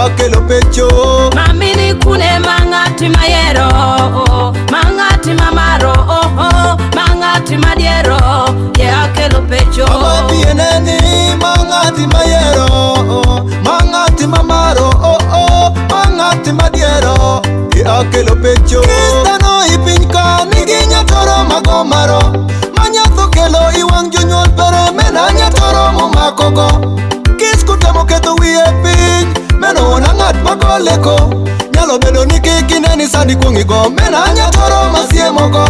akelo pecho. Mamini kune mangati mayero, mangati mamaro, mangati madiero, ye akelo pecho. Bieneni mangati mayero, mangati mamaro, mangati madiero, ye akelo pecho. Kristano ipinka niginya toro magomaro, manyato kelo iwang jonyol pero menanya toro mumakogo. Kiskutamo keto wiye piny, meno wana ngat magoleko. Nyalo bedo ni kikineni sadi kuongigo, menanya toro masiemogo.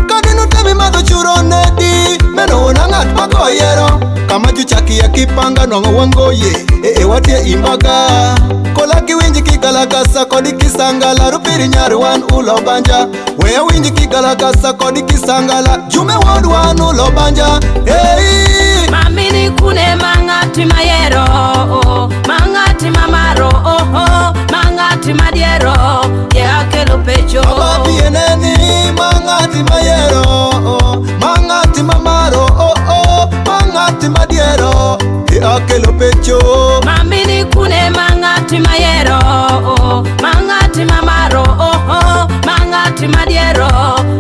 Kadinu temi madho churo nedi, meno wana ngat magoyero. Kama juchaki ya kipanga nongo wangoye, watie imbaga. Kola kiwinji kigalagasa kodi kisangala, rupiri nyari wan ulo banja. Wea winji kigalagasa kodi kisangala, jume wad wan ulo banja. Hey! Mamini kune mangati mayero, mangati mamaro, mangati madiero, ye akelo pecho. Bieneni mangati mayero, mangati mamaro, mangati madiero, ye akelo pecho. Mamini kune mangati mayero, mangati mamaro, mangati madiero,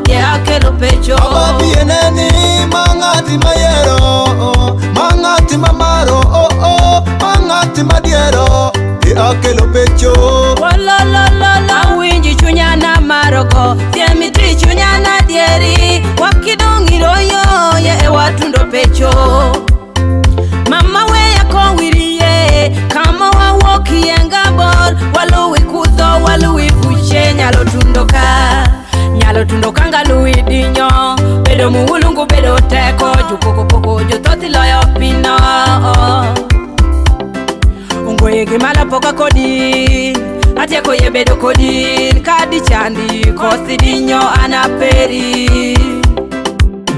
ye akelo pecho. Bieneni mangati mayero, mangati mamaro, mangati madiero, ye akelo pecho. Wololololo winji chunyana marogo, tiemiti chunyana dieri, wakidongiroyo ye watundo pecho. Mama weya kowiriye, kama wawoki engabor, waluwi kudho, waluwi fuche, nyalo tundoka ngaluwi dinyo. Bedo muhulungu bedo teko, jukoko jotothi loyo pino. Ungoye gimala poka kodi, atieko ye bedo kodi, kadi chandi kothi dinyo anaperi.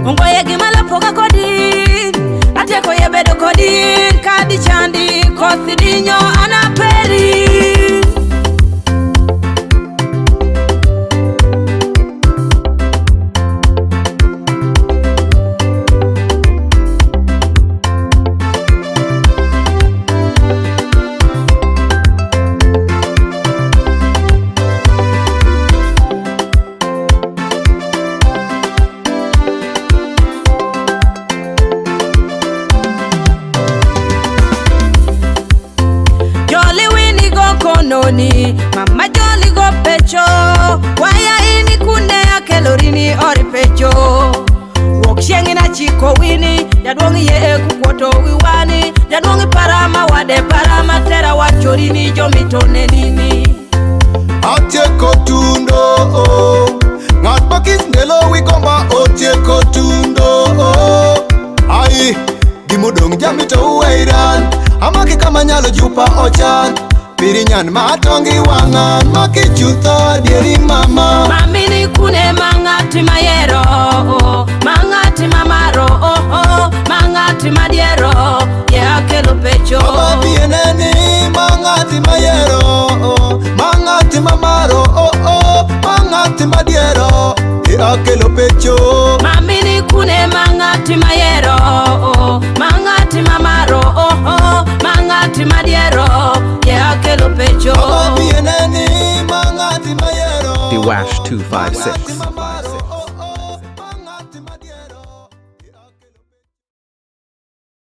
Ungoye gimala poka kodi, atieko ye bedo kodi, kadi chandi kothi dinyo anaperi. Mama jolly go pecho, waya ini kune akelorini ori pecho. Wokshengi na chiko wini, jadwongi ye kukwoto wiwani, jadwongi parama wade parama tera wachorini jomitone nini. Atieko tundo, ngat bakis nelo wikomba otieko tundo. Ai, gimudong jamito uweiran, amaki kama nyalo jupa ochan. Pirinyan matongi wangan, makichutho dieri mama. Mamini kune mangati mayero, mangati mamaro, mangati madiero, ye akelo pecho. Bieneni mangati mayero, mangati mamaro, mangati madiero, ye akelo pecho. Mamini kune mangati mayero, mangati mamaro, mangati madiero, ye akelo pecho. Bieneni mangati mayero, Diwash 256.